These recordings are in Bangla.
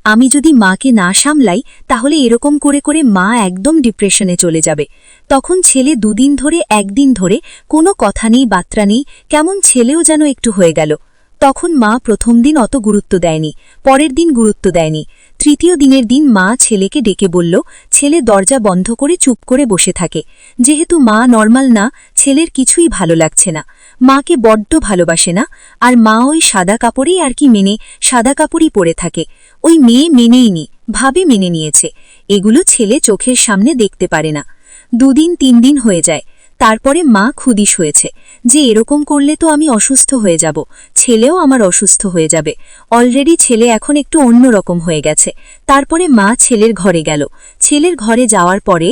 আমি যদি মাকে না সামলাই তাহলে এরকম করে করে মা একদম ডিপ্রেশনে চলে যাবে। তখন ছেলে দুদিন ধরে একদিন ধরে কোনো কথা নেই, বার্তা নেই, কেমন ছেলেও যেন একটু হয়ে গেল। তখন মা প্রথম দিন অত গুরুত্ব দেয়নি, পরের দিন গুরুত্ব দেয়নি। তৃতীয় দিনের দিন মা ছেলেকে ডেকে বলল। ছেলে দরজা বন্ধ করে চুপ করে বসে থাকে। যেহেতু মা নর্মাল না, ছেলের কিছুই ভালো লাগছে না, মাকে বড্ড ভালোবাসে না। আর মা ওই সাদা কাপড়েই আর কি সাদা কাপড়ই পরে থাকে। ওই মেয়ে মেনেইনি, ভাবে মেনে নিয়েছে। এগুলো ছেলে চোখের সামনে দেখতে পারে না। দুদিন 3 দিন হয়ে যায়। তারপরে মা খুদিশ হয়েছে যে এরকম করলে তো আমি অসুস্থ হয়ে যাব, ছেলেও আমার অসুস্থ হয়ে যাবে। অলরেডি ছেলে এখন একটু অন্যরকম হয়ে গেছে। তারপরে মা ছেলের ঘরে গেল। ছেলের ঘরে যাওয়ার পরে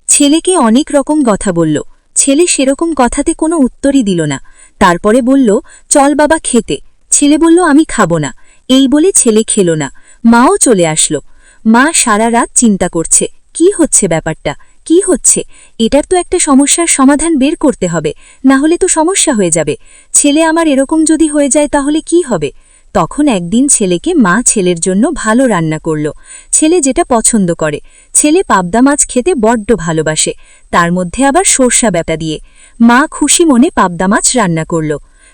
ছেলেকে অনেক রকম কথা বলল। ছেলে সেরকম কথাতে কোনো উত্তরই দিল না। তারপরে বলল, চল বাবা খেতে। ছেলে বলল, আমি খাবো না। এই বলে ছেলে খেল না। মাও চলে আসলো। মা সারা রাত চিন্তা করছে, কি হচ্ছে ব্যাপারটা, কি হচ্ছে? এটার তো একটা সমস্যার সমাধান বের করতে হবে, না হলে তো সমস্যা হয়ে যাবে। ছেলে আমার এরকম যদি হয়ে যায় তাহলে কি হবে? তখন একদিন ছেলেকে মা ছেলের জন্য ভালো রান্না করল। ছেলে যেটা পছন্দ করে। ছেলে পাবদা মাছ খেতে বড্ড ভালোবাসে, তার মধ্যে আবার সরষা বাটা দিয়ে। মা খুশি মনে পাবদা মাছ রান্না করল।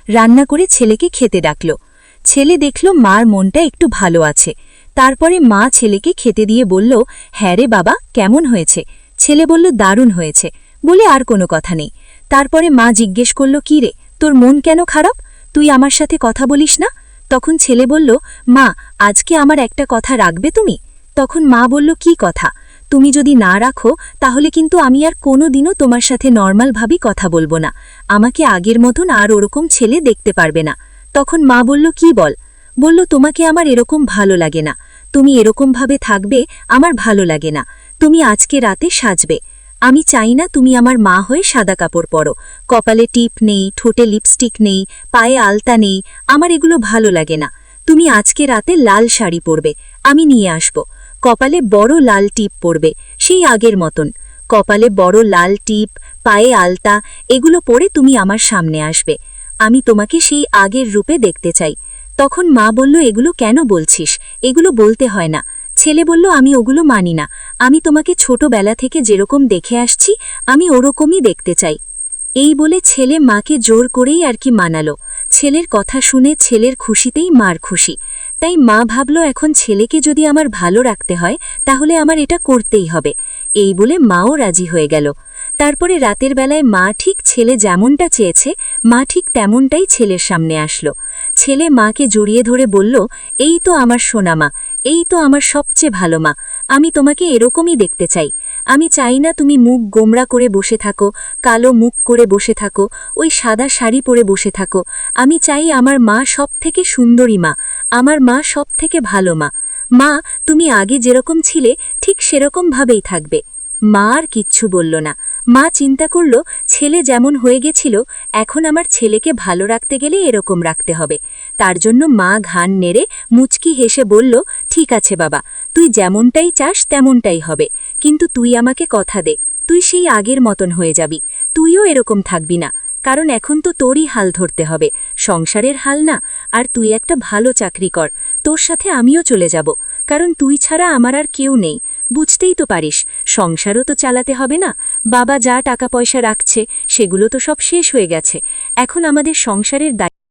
রান্না করে ছেলেকে খেতে ডাকল। ছেলে দেখল মার মনটা একটু ভালো আছে। তারপরে মা ছেলেকে খেতে দিয়ে বলল, হ্যাঁ রে বাবা, কেমন হয়েছে? ছেলে বলল, দারুণ হয়েছে, বলে আর কোনো কথা নেই। তারপরে মা জিজ্ঞেস করল, কি রে, তোর মন কেন খারাপ? তুই আমার সাথে কথা বলিস না? তখন ছেলে বলল, মা, আজকে আমার একটা কথা রাখবে তুমি? তখন মা বলল, কি কথা? তুমি যদি না রাখো তাহলে কিন্তু আমি আর কোনো দিনও তোমার সাথে নর্মালভাবে কথা বলবো না। আমাকে আগের মতন আর ওরকম ছেলে দেখতে পারবে না। তখন মা বলল, কি বল? বলল, তোমাকে আমার এরকম ভালো লাগে না। তুমি এরকমভাবে থাকবে আমার ভালো লাগে না। তুমি আজকে রাতে সাজবে। আমি চাই না তুমি আমার মা হয়ে সাদা কাপড় পরো, কপালে টিপ নেই, ঠোঁটে লিপস্টিক নেই, পায়ে আলতা নেই, আমার এগুলো ভালো লাগে না। তুমি আজকে রাতে লাল শাড়ি পরবে, আমি নিয়ে আসব। কপালে বড় লাল টিপ পরবে, সেই আগের মতন। কপালে বড় লাল টিপ, পায়ে আলতা, এগুলো পরে তুমি আমার সামনে আসবে। আমি তোমাকে সেই আগের রূপে দেখতে চাই। তখন মা বলল, এগুলো কেন বলছিস? এগুলো বলতে হয় না। ছেলে বলল, আমি ওগুলো মানি না। আমি তোমাকে ছোটবেলা থেকে যেরকম দেখে আসছি আমি ওরকমই দেখতে চাই। এই বলে ছেলে মাকে জোর করেই আর কি মানালো। ছেলের কথা শুনে ছেলের খুশিতেই মার খুশি। তাই মা ভাবল, এখন ছেলেকে যদি আমার ভালো রাখতে হয় তাহলে আমার এটা করতেই হবে। এই বলে মাও রাজি হয়ে গেল। তারপরে রাতের বেলায় মা ঠিক ছেলে যেমনটা চেয়েছে মা ঠিক তেমনটাই ছেলের সামনে আসলো। ছেলে মাকে জড়িয়ে ধরে বলল, এই তো আমার সোনা মা, এই তো আমার সবচেয়ে ভালো মা। আমি তোমাকে এরকমই দেখতে চাই। আমি চাই না তুমি মুখ গোমড়া করে বসে থাকো, কালো মুখ করে বসে থাকো, ওই সাদা শাড়ি পরে বসে থাকো। আমি চাই আমার মা সবথেকে সুন্দরী মা, আমার মা সবথেকে ভালো মা। মা, তুমি আগে যেরকম ছিলে ঠিক সেরকমভাবেই থাকবে। মা আর কিচ্ছু বলল না। মা চিন্তা করল, ছেলে যেমন হয়ে গেছিল এখন আমার ছেলেকে ভালো রাখতে গেলে এরকম রাখতে হবে। তার জন্য মা ঘান নেড়ে মুচকি হেসে বলল, ঠিক আছে বাবা, তুই যেমনটাই চাস তেমনটাই হবে, কিন্তু তুই আমাকে কথা দে, তুই সেই আগের মতন হয়ে যাবি, তুইও এরকম থাকবি না। কারণ এখন তো তোরই হাল ধরতে হবে, সংসারের হাল না। আর তুই একটা ভালো চাকরি কর, তোর সাথে আমিও চলে যাব, কারণ তুই ছাড়া আমার আর কেউ নেই। বুঝতেই তো পারিস, সংসারও তো চালাতে হবে না। বাবা যা টাকা পয়সা রাখছে সেগুলো তো সব শেষ হয়ে গেছে, এখন আমাদের সংসারের দায়িত্ব।